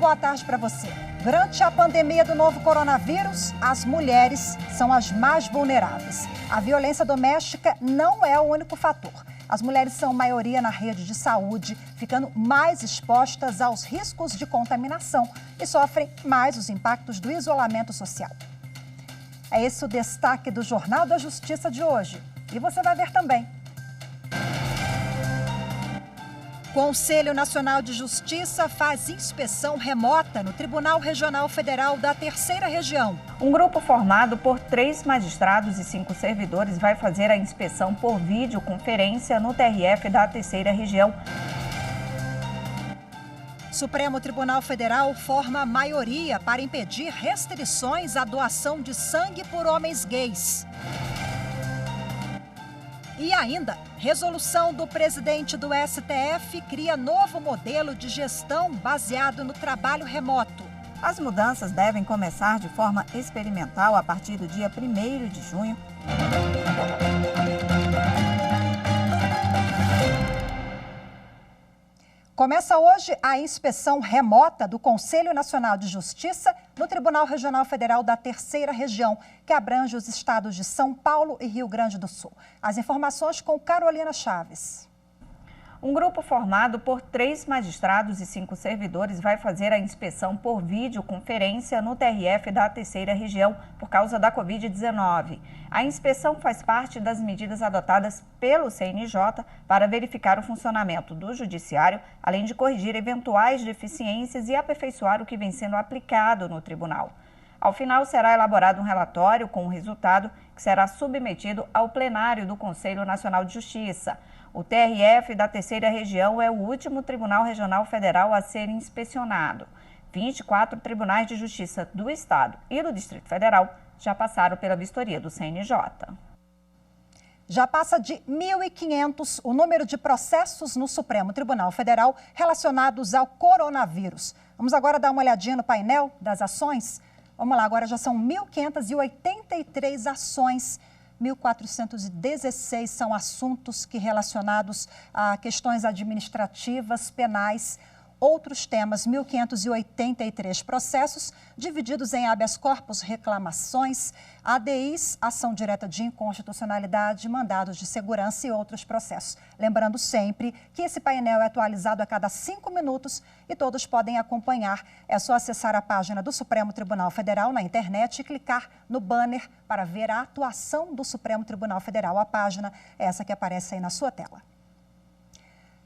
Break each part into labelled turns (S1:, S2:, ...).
S1: boa tarde para você. Durante a pandemia do novo coronavírus, as mulheres são as mais vulneráveis. A violência doméstica não é o único fator. As mulheres são maioria na rede de saúde, ficando mais expostas aos riscos de contaminação e sofrem mais os impactos do isolamento social. É esse o destaque do Jornal da Justiça de hoje. E você vai ver também. Conselho Nacional de Justiça faz inspeção remota no Tribunal Regional Federal da Terceira Região.
S2: Um grupo formado por 3 magistrados e 5 servidores vai fazer a inspeção por videoconferência no TRF da Terceira Região.
S1: Supremo Tribunal Federal forma maioria para impedir restrições à doação de sangue por homens gays. E ainda, resolução do presidente do STF cria novo modelo de gestão baseado no trabalho remoto.
S2: As mudanças devem começar de forma experimental a partir do dia 1º de junho.
S1: Começa hoje a inspeção remota do Conselho Nacional de Justiça no Tribunal Regional Federal da Terceira Região, que abrange os estados de São Paulo e Rio Grande do Sul. As informações com Carolina Chaves.
S2: Um grupo formado por 3 magistrados e 5 servidores vai fazer a inspeção por videoconferência no TRF da Terceira Região por causa da Covid-19. A inspeção faz parte das medidas adotadas pelo CNJ para verificar o funcionamento do Judiciário, além de corrigir eventuais deficiências e aperfeiçoar o que vem sendo aplicado no tribunal. Ao final, será elaborado um relatório com o resultado que será submetido ao plenário do Conselho Nacional de Justiça. O TRF da Terceira Região é o último Tribunal Regional Federal a ser inspecionado. 24 tribunais de justiça do Estado e do Distrito Federal já passaram pela vistoria do CNJ.
S1: Já passa de 1.500 o número de processos no Supremo Tribunal Federal relacionados ao coronavírus. Vamos agora dar uma olhadinha no painel das ações? Vamos lá, agora já são 1.583 ações. 1.416 são assuntos relacionados a questões administrativas, penais. Outros temas, 1.583 processos, divididos em habeas corpus, reclamações, ADIs, ação direta de inconstitucionalidade, mandados de segurança e outros processos. Lembrando sempre que esse painel é atualizado a cada 5 minutos e todos podem acompanhar. É só acessar a página do Supremo Tribunal Federal na internet e clicar no banner para ver a atuação do Supremo Tribunal Federal. A página é essa que aparece aí na sua tela.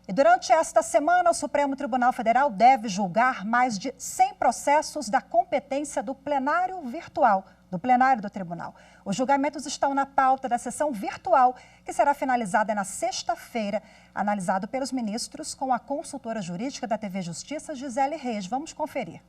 S1: E durante esta semana, o Supremo Tribunal Federal deve julgar mais de 100 processos da competência do plenário virtual, do plenário do tribunal. Os julgamentos estão na pauta da sessão virtual, que será finalizada na sexta-feira, analisado pelos ministros com a consultora jurídica da TV Justiça, Gisele Reis. Vamos conferir.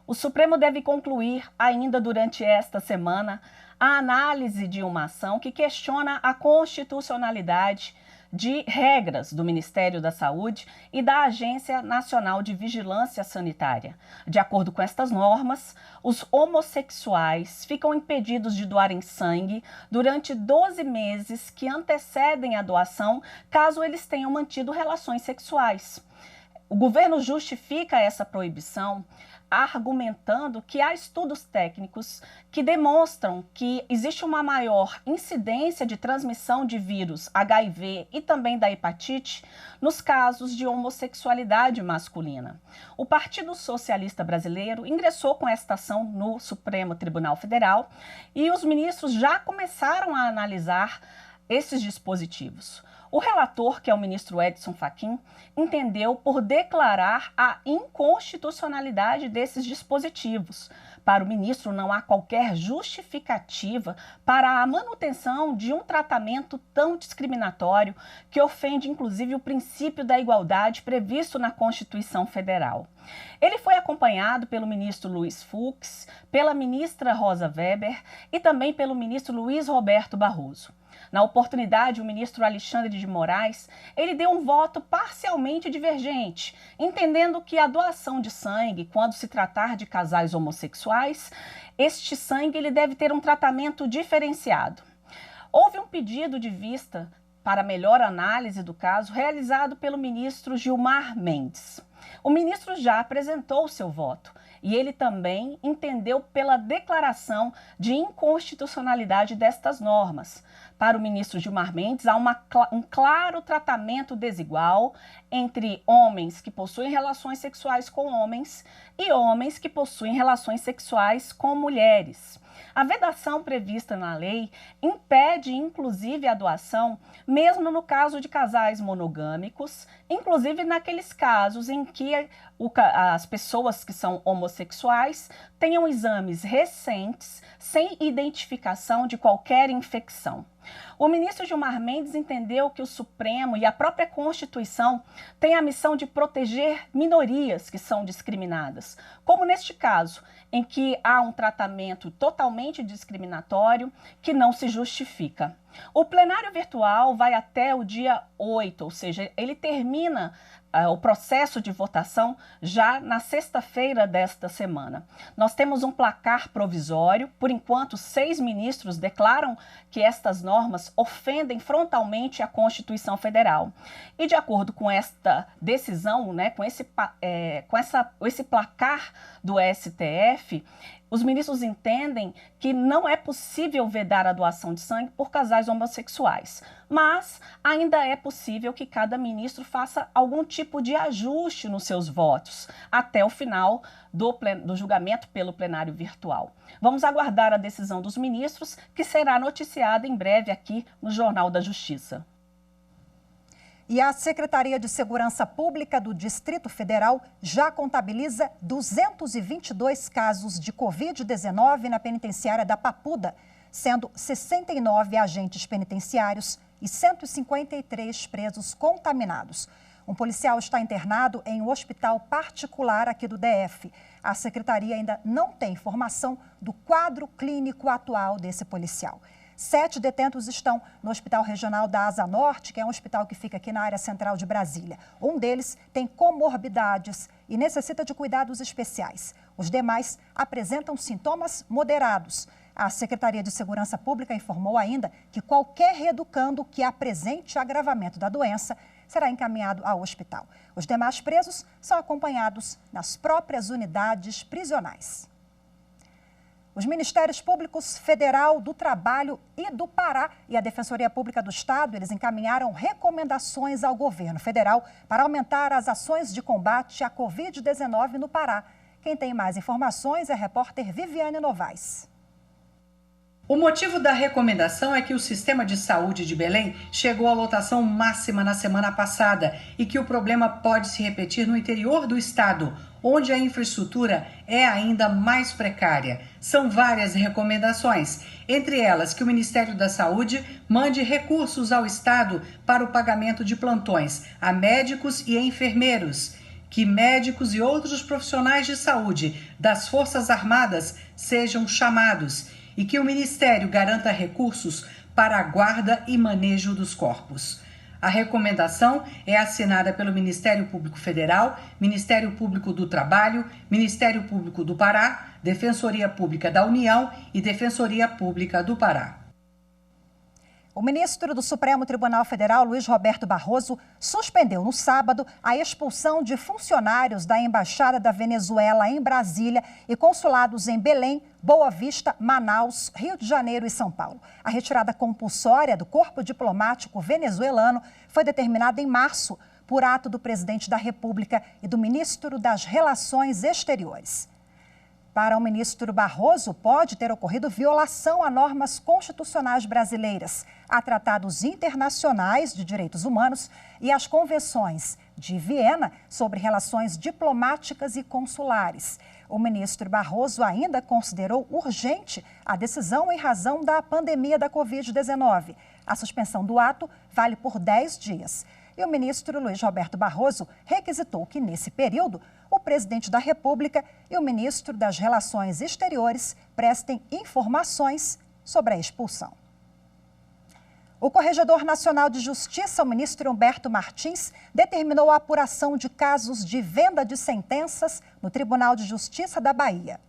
S3: O Supremo deve concluir ainda durante esta semana a análise de uma ação que questiona a constitucionalidade de regras do Ministério da Saúde e da Agência Nacional de Vigilância Sanitária. De acordo com estas normas, os homossexuais ficam impedidos de doarem sangue durante 12 meses que antecedem a doação, caso eles tenham mantido relações sexuais. O governo justifica essa proibição argumentando que há estudos técnicos que demonstram que existe uma maior incidência de transmissão de vírus HIV e também da hepatite nos casos de homossexualidade masculina. O Partido Socialista Brasileiro ingressou com esta ação no Supremo Tribunal Federal e os ministros já começaram a analisar esses dispositivos. O relator, que é o ministro Edson Fachin, entendeu por declarar a inconstitucionalidade desses dispositivos. Para o ministro, não há qualquer justificativa para a manutenção de um tratamento tão discriminatório que ofende, inclusive, o princípio da igualdade previsto na Constituição Federal. Ele foi acompanhado pelo ministro Luiz Fux, pela ministra Rosa Weber e também pelo ministro Luiz Roberto Barroso. Na oportunidade, o ministro Alexandre de Moraes, ele deu um voto parcialmente divergente, entendendo que a doação de sangue, quando se tratar de casais homossexuais, este sangue ele deve ter um tratamento diferenciado. Houve um pedido de vista para melhor análise do caso realizado pelo ministro Gilmar Mendes. O ministro já apresentou o seu voto e ele também entendeu pela declaração de inconstitucionalidade destas normas. Para o ministro Gilmar Mendes, há um claro tratamento desigual entre homens que possuem relações sexuais com homens e homens que possuem relações sexuais com mulheres. A vedação prevista na lei impede, inclusive, a doação, mesmo no caso de casais monogâmicos, inclusive naqueles casos em que as pessoas que são homossexuais tenham exames recentes sem identificação de qualquer infecção. O ministro Gilmar Mendes entendeu que o Supremo e a própria Constituição têm a missão de proteger minorias que são discriminadas, como neste caso, em que há um tratamento totalmente discriminatório que não se justifica. O plenário virtual vai até o dia 8, ou seja, ele termina o processo de votação já na sexta-feira desta semana. Nós temos um placar provisório, por enquanto 6 ministros declaram que estas normas ofendem frontalmente a Constituição Federal. E de acordo com esta decisão, com esse placar do STF, os ministros entendem que não é possível vedar a doação de sangue por casais homossexuais, mas ainda é possível que cada ministro faça algum tipo de ajuste nos seus votos até o final do julgamento pelo plenário virtual. Vamos aguardar a decisão dos ministros, que será noticiada em breve aqui no Jornal da Justiça.
S1: E a Secretaria de Segurança Pública do Distrito Federal já contabiliza 222 casos de Covid-19 na penitenciária da Papuda, sendo 69 agentes penitenciários e 153 presos contaminados. Um policial está internado em um hospital particular aqui do DF. A Secretaria ainda não tem informação do quadro clínico atual desse policial. 7 detentos estão no Hospital Regional da Asa Norte, que é um hospital que fica aqui na área central de Brasília. Um deles tem comorbidades e necessita de cuidados especiais. Os demais apresentam sintomas moderados. A Secretaria de Segurança Pública informou ainda que qualquer reeducando que apresente agravamento da doença será encaminhado ao hospital. Os demais presos são acompanhados nas próprias unidades prisionais. Os Ministérios Públicos Federal, do Trabalho e do Pará e a Defensoria Pública do Estado, eles encaminharam recomendações ao governo federal para aumentar as ações de combate à Covid-19 no Pará. Quem tem mais informações é a repórter Viviane Novaes.
S4: O motivo da recomendação é que o sistema de saúde de Belém chegou à lotação máxima na semana passada e que o problema pode se repetir no interior do estado, onde a infraestrutura é ainda mais precária. São várias recomendações, entre elas que o Ministério da Saúde mande recursos ao estado para o pagamento de plantões a médicos e enfermeiros, que médicos e outros profissionais de saúde das Forças Armadas sejam chamados e que o Ministério garanta recursos para a guarda e manejo dos corpos. A recomendação é assinada pelo Ministério Público Federal, Ministério Público do Trabalho, Ministério Público do Pará, Defensoria Pública da União e Defensoria Pública do Pará.
S1: O ministro do Supremo Tribunal Federal, Luiz Roberto Barroso, suspendeu no sábado a expulsão de funcionários da Embaixada da Venezuela em Brasília e consulados em Belém, Boa Vista, Manaus, Rio de Janeiro e São Paulo. A retirada compulsória do corpo diplomático venezuelano foi determinada em março por ato do presidente da República e do ministro das Relações Exteriores. Para o ministro Barroso, pode ter ocorrido violação a normas constitucionais brasileiras, a tratados internacionais de direitos humanos e às convenções de Viena sobre relações diplomáticas e consulares. O ministro Barroso ainda considerou urgente a decisão em razão da pandemia da Covid-19. A suspensão do ato vale por 10 dias. E o ministro Luiz Roberto Barroso requisitou que, nesse período, o presidente da República e o ministro das Relações Exteriores prestem informações sobre a expulsão. O Corregedor Nacional de Justiça, o ministro Humberto Martins, determinou a apuração de casos de venda de sentenças no Tribunal de Justiça da Bahia.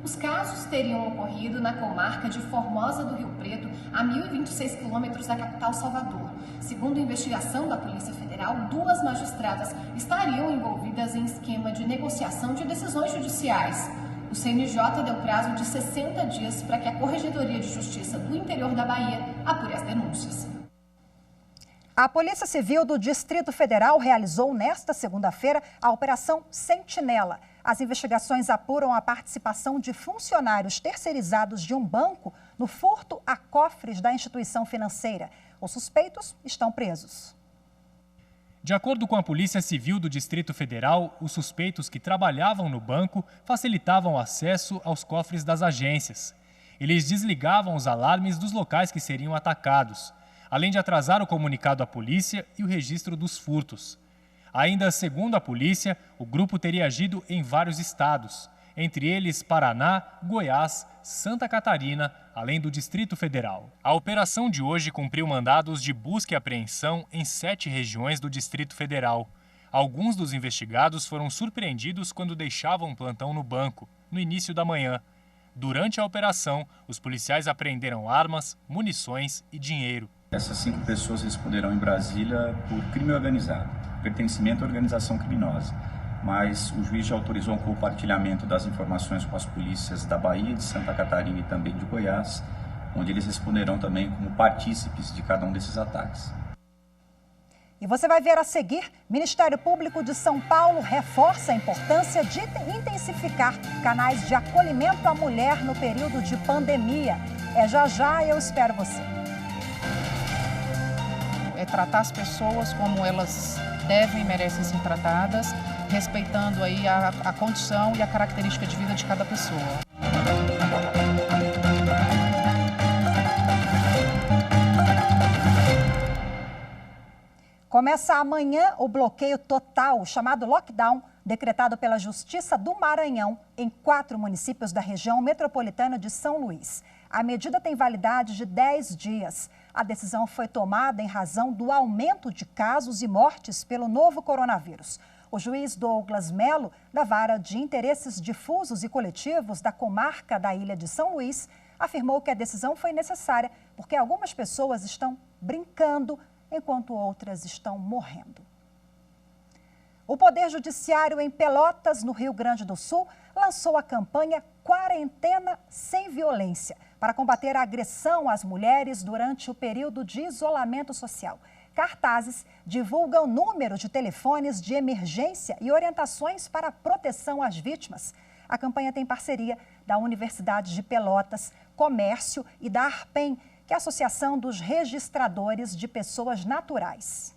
S5: Os casos teriam ocorrido na comarca de Formosa do Rio Preto a 1.026 quilômetros da capital Salvador. Segundo a investigação da Polícia Federal, 2 magistradas estariam envolvidas em esquema de negociação de decisões judiciais. O CNJ deu prazo de 60 dias para que a Corregedoria de Justiça do interior da Bahia apure as denúncias.
S1: A Polícia Civil do Distrito Federal realizou nesta segunda-feira a Operação Sentinela. As investigações apuram a participação de funcionários terceirizados de um banco no furto a cofres da instituição financeira. Os suspeitos estão presos.
S6: De acordo com a Polícia Civil do Distrito Federal, os suspeitos que trabalhavam no banco facilitavam o acesso aos cofres das agências. Eles desligavam os alarmes dos locais que seriam atacados, além de atrasar o comunicado à polícia e o registro dos furtos. Ainda segundo a polícia, o grupo teria agido em vários estados, entre eles Paraná, Goiás, Santa Catarina, além do Distrito Federal. A operação de hoje cumpriu mandados de busca e apreensão em 7 regiões do Distrito Federal. Alguns dos investigados foram surpreendidos quando deixavam plantão no banco, no início da manhã. Durante a operação, os policiais apreenderam armas, munições e dinheiro.
S7: Essas 5 pessoas responderão em Brasília por crime organizado, pertencimento à organização criminosa. Mas o juiz já autorizou um compartilhamento das informações com as polícias da Bahia, de Santa Catarina e também de Goiás, onde eles responderão também como partícipes de cada um desses ataques.
S1: E você vai ver a seguir, Ministério Público de São Paulo reforça a importância de intensificar canais de acolhimento à mulher no período de pandemia. Já, eu espero você.
S8: É tratar as pessoas como elas devem e merecem ser tratadas, respeitando aí a condição e a característica de vida de cada pessoa.
S1: Começa amanhã o bloqueio total, chamado lockdown, decretado pela Justiça do Maranhão em 4 municípios da região metropolitana de São Luís. A medida tem validade de 10 dias. A decisão foi tomada em razão do aumento de casos e mortes pelo novo coronavírus. O juiz Douglas Melo, da Vara de Interesses Difusos e Coletivos da comarca da Ilha de São Luís, afirmou que a decisão foi necessária porque algumas pessoas estão brincando enquanto outras estão morrendo. O Poder Judiciário em Pelotas, no Rio Grande do Sul, lançou a campanha Quarentena Sem Violência para combater a agressão às mulheres durante o período de isolamento social. Cartazes divulgam números de telefones de emergência e orientações para a proteção às vítimas. A campanha tem parceria da Universidade de Pelotas, Comércio e da ARPEM, que é a Associação dos Registradores de Pessoas Naturais.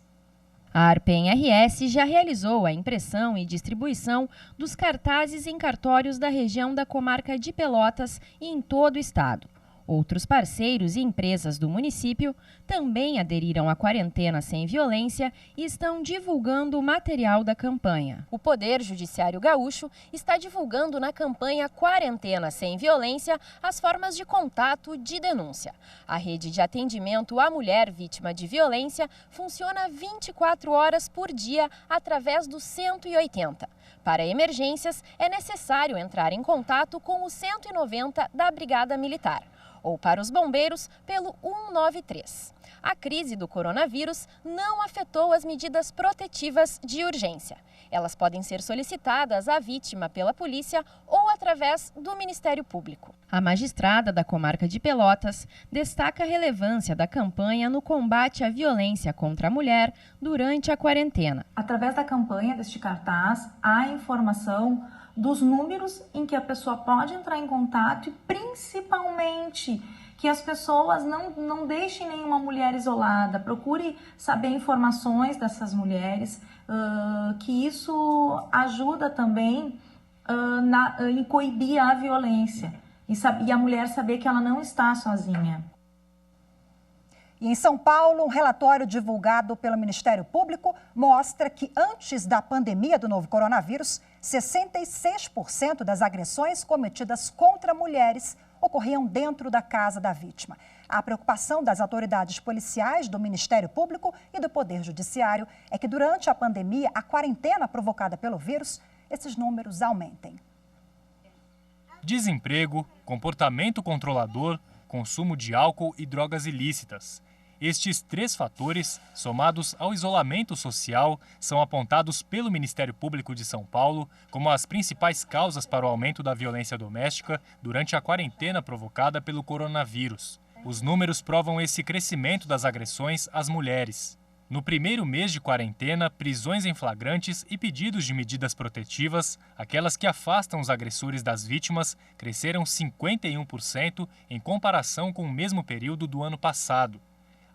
S9: A ARPEM-RS já realizou a impressão e distribuição dos cartazes em cartórios da região da comarca de Pelotas e em todo o estado. Outros parceiros e empresas do município também aderiram à quarentena sem violência e estão divulgando o material da campanha. O Poder Judiciário Gaúcho está divulgando na campanha Quarentena Sem Violência as formas de contato de denúncia. A rede de atendimento à mulher vítima de violência funciona 24 horas por dia através do 180. Para emergências, é necessário entrar em contato com o 190 da Brigada Militar, ou para os bombeiros pelo 193. A crise do coronavírus não afetou as medidas protetivas de urgência. Elas podem ser solicitadas à vítima pela polícia ou através do Ministério Público. A magistrada da comarca de Pelotas destaca a relevância da campanha no combate à violência contra a mulher durante a quarentena.
S10: Através da campanha deste cartaz, há informação dos números em que a pessoa pode entrar em contato e principalmente que as pessoas não deixem nenhuma mulher isolada, procure saber informações dessas mulheres, que isso ajuda também em coibir a violência e a mulher saber que ela não está sozinha.
S1: E em São Paulo, um relatório divulgado pelo Ministério Público mostra que antes da pandemia do novo coronavírus, 66% das agressões cometidas contra mulheres ocorriam dentro da casa da vítima. A preocupação das autoridades policiais, do Ministério Público e do Poder Judiciário é que durante a pandemia, a quarentena provocada pelo vírus, esses números aumentem.
S6: Desemprego, comportamento controlador, consumo de álcool e drogas ilícitas. Estes 3 fatores, somados ao isolamento social, são apontados pelo Ministério Público de São Paulo como as principais causas para o aumento da violência doméstica durante a quarentena provocada pelo coronavírus. Os números provam esse crescimento das agressões às mulheres. No primeiro mês de quarentena, prisões em flagrantes e pedidos de medidas protetivas, aquelas que afastam os agressores das vítimas, cresceram 51% em comparação com o mesmo período do ano passado.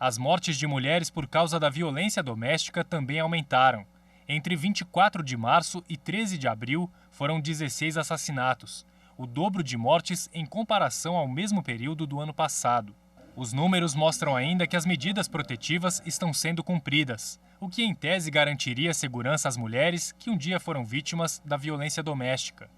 S6: As mortes de mulheres por causa da violência doméstica também aumentaram. Entre 24 de março e 13 de abril, foram 16 assassinatos, o dobro de mortes em comparação ao mesmo período do ano passado. Os números mostram ainda que as medidas protetivas estão sendo cumpridas, o que em tese garantiria segurança às mulheres que um dia foram vítimas da violência doméstica.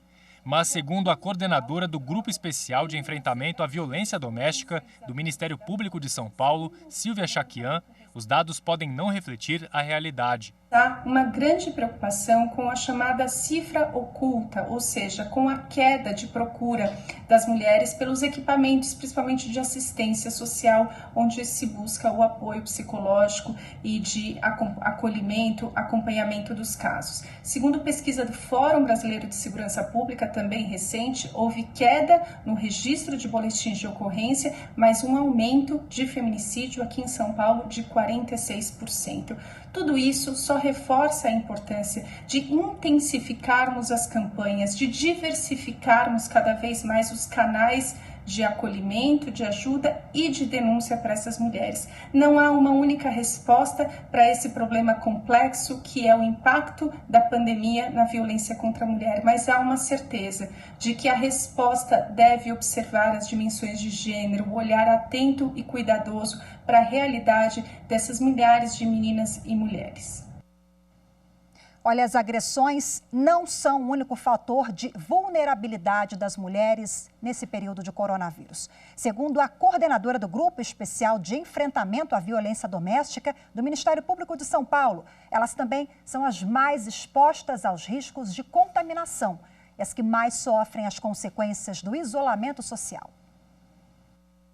S6: Mas, segundo a coordenadora do Grupo Especial de Enfrentamento à Violência Doméstica do Ministério Público de São Paulo, Silvia Chaquian, os dados podem não refletir a realidade.
S11: Há uma grande preocupação com a chamada cifra oculta, ou seja, com a queda de procura das mulheres pelos equipamentos, principalmente de assistência social, onde se busca o apoio psicológico e de acolhimento, acompanhamento dos casos. Segundo pesquisa do Fórum Brasileiro de Segurança Pública, também recente, houve queda no registro de boletins de ocorrência, mas um aumento de feminicídio aqui em São Paulo de 46%. Tudo isso só reforça a importância de intensificarmos as campanhas, de diversificarmos cada vez mais os canais de acolhimento, de ajuda e de denúncia para essas mulheres. Não há uma única resposta para esse problema complexo que é o impacto da pandemia na violência contra a mulher, mas há uma certeza de que a resposta deve observar as dimensões de gênero, o olhar atento e cuidadoso para a realidade dessas milhares de meninas e mulheres.
S1: Olha, as agressões não são o único fator de vulnerabilidade das mulheres nesse período de coronavírus. Segundo a coordenadora do Grupo Especial de Enfrentamento à Violência Doméstica do Ministério Público de São Paulo, elas também são as mais expostas aos riscos de contaminação e as que mais sofrem as consequências do isolamento social.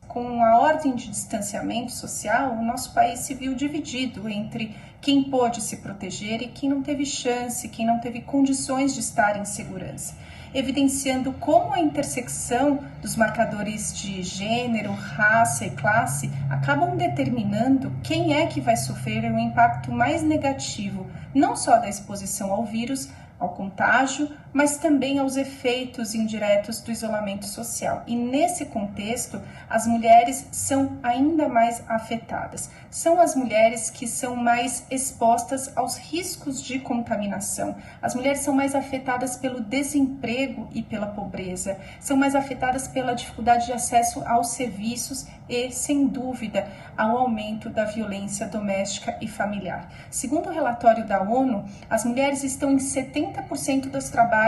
S11: Com a ordem de distanciamento social, o nosso país se viu dividido entre quem pôde se proteger e quem não teve chance, quem não teve condições de estar em segurança, evidenciando como a intersecção dos marcadores de gênero, raça e classe acabam determinando quem é que vai sofrer o impacto mais negativo, não só da exposição ao vírus, ao contágio, mas também aos efeitos indiretos do isolamento social. E nesse contexto, as mulheres são ainda mais afetadas. São as mulheres que são mais expostas aos riscos de contaminação. As mulheres são mais afetadas pelo desemprego e pela pobreza. São mais afetadas pela dificuldade de acesso aos serviços e, sem dúvida, ao aumento da violência doméstica e familiar. Segundo o relatório da ONU, as mulheres estão em 70% dos trabalhos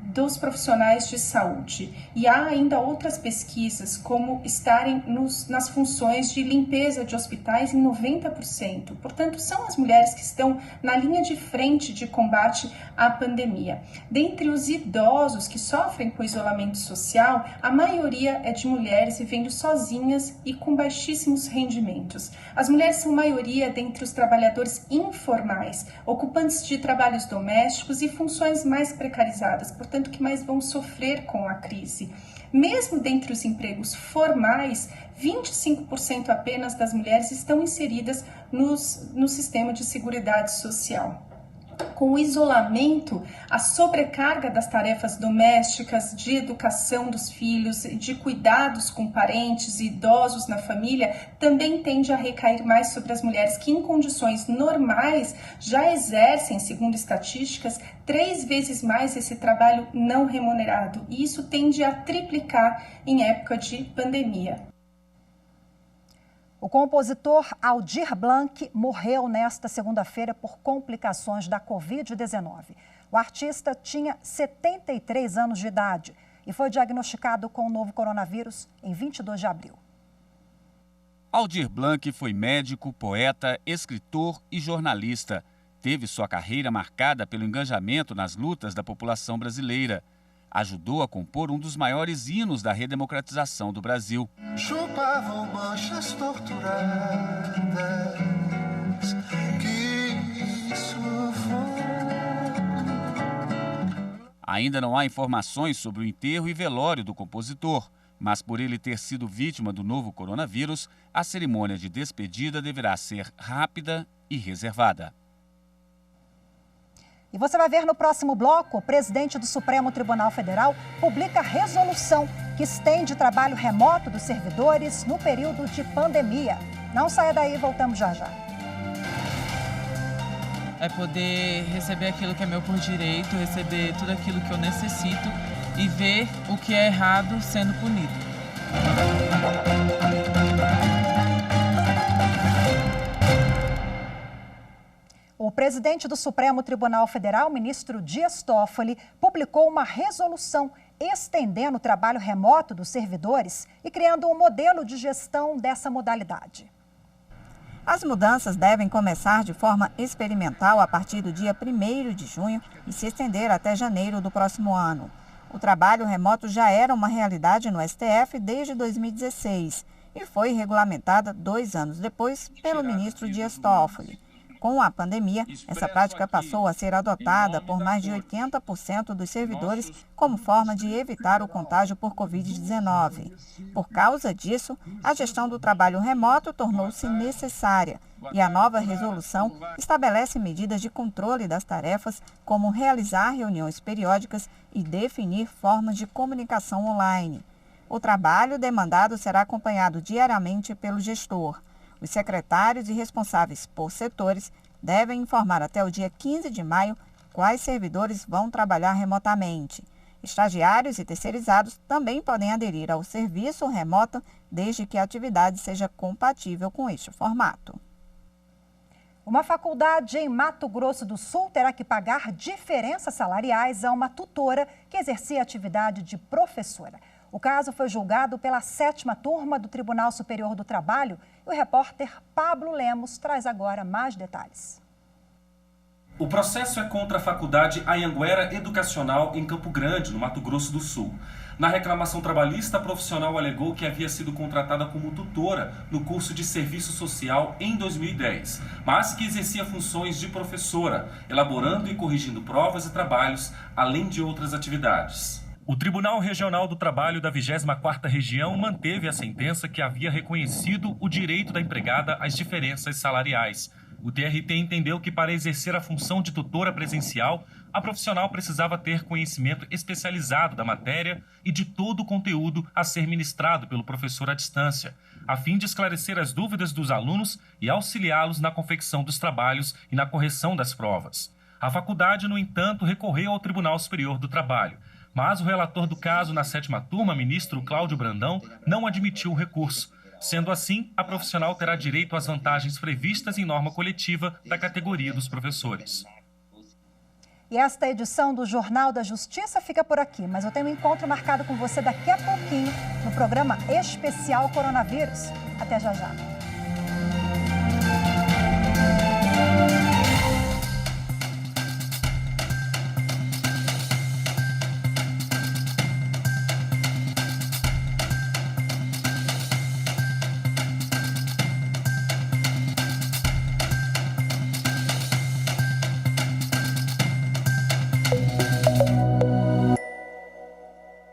S11: dos profissionais de saúde. E há ainda outras pesquisas, como estarem nas funções de limpeza de hospitais em 90%. Portanto, são as mulheres que estão na linha de frente de combate à pandemia. Dentre os idosos que sofrem com isolamento social, a maioria é de mulheres vivendo sozinhas e com baixíssimos rendimentos. As mulheres são maioria dentre os trabalhadores informais, ocupantes de trabalhos domésticos e funções mais precarizadas, portanto, que mais vão sofrer com a crise. Mesmo dentre os empregos formais, 25% apenas das mulheres estão inseridas no sistema de seguridade social. Com o isolamento, a sobrecarga das tarefas domésticas, de educação dos filhos, de cuidados com parentes e idosos na família, também tende a recair mais sobre as mulheres que, em condições normais, já exercem, segundo estatísticas, 3 vezes mais esse trabalho não remunerado. E isso tende a triplicar em época de pandemia.
S1: O compositor Aldir Blanc morreu nesta segunda-feira por complicações da Covid-19. O artista tinha 73 anos de idade e foi diagnosticado com o novo coronavírus em 22 de abril.
S12: Aldir Blanc foi médico, poeta, escritor e jornalista. Teve sua carreira marcada pelo engajamento nas lutas da população brasileira. Ajudou a compor um dos maiores hinos da redemocratização do Brasil.
S13: Chupavam manchas torturadas, que sufoco.
S12: Ainda não há informações sobre o enterro e velório do compositor, mas por ele ter sido vítima do novo coronavírus, a cerimônia de despedida deverá ser rápida e reservada.
S1: E você vai ver no próximo bloco, o presidente do Supremo Tribunal Federal publica resolução que estende o trabalho remoto dos servidores no período de pandemia. Não saia daí, voltamos já já.
S14: É poder receber aquilo que é meu por direito, receber tudo aquilo que eu necessito e ver o que é errado sendo punido.
S1: O presidente do Supremo Tribunal Federal, ministro Dias Toffoli, publicou uma resolução estendendo o trabalho remoto dos servidores e criando um modelo de gestão dessa modalidade.
S15: As mudanças devem começar de forma experimental a partir do dia 1º de junho e se estender até janeiro do próximo ano. O trabalho remoto já era uma realidade no STF desde 2016 e foi regulamentada 2 anos depois pelo ministro Dias Toffoli. Com a pandemia, essa prática passou a ser adotada por mais de 80% dos servidores como forma de evitar o contágio por Covid-19. Por causa disso, a gestão do trabalho remoto tornou-se necessária e a nova resolução estabelece medidas de controle das tarefas, como realizar reuniões periódicas e definir formas de comunicação online. O trabalho demandado será acompanhado diariamente pelo gestor. Os secretários e responsáveis por setores devem informar até o dia 15 de maio quais servidores vão trabalhar remotamente. Estagiários e terceirizados também podem aderir ao serviço remoto, desde que a atividade seja compatível com este formato.
S1: Uma faculdade em Mato Grosso do Sul terá que pagar diferenças salariais a uma tutora que exercia a atividade de professora. O caso foi julgado pela 7ª turma do Tribunal Superior do Trabalho e o repórter Pablo Lemos traz agora mais detalhes.
S16: O processo é contra a Faculdade Anhanguera Educacional em Campo Grande, no Mato Grosso do Sul. Na reclamação trabalhista, a profissional alegou que havia sido contratada como tutora no curso de Serviço Social em 2010, mas que exercia funções de professora, elaborando e corrigindo provas e trabalhos, além de outras atividades. O Tribunal Regional do Trabalho da 24ª Região manteve a sentença que havia reconhecido o direito da empregada às diferenças salariais. O TRT entendeu que para exercer a função de tutora presencial, a profissional precisava ter conhecimento especializado da matéria e de todo o conteúdo a ser ministrado pelo professor à distância, a fim de esclarecer as dúvidas dos alunos e auxiliá-los na confecção dos trabalhos e na correção das provas. A faculdade, no entanto, recorreu ao Tribunal Superior do Trabalho, mas o relator do caso na 7ª turma, ministro Cláudio Brandão, não admitiu o recurso. Sendo assim, a profissional terá direito às vantagens previstas em norma coletiva da categoria dos professores.
S1: E esta edição do Jornal da Justiça fica por aqui, mas eu tenho um encontro marcado com você daqui a pouquinho no programa especial Coronavírus. Até já já.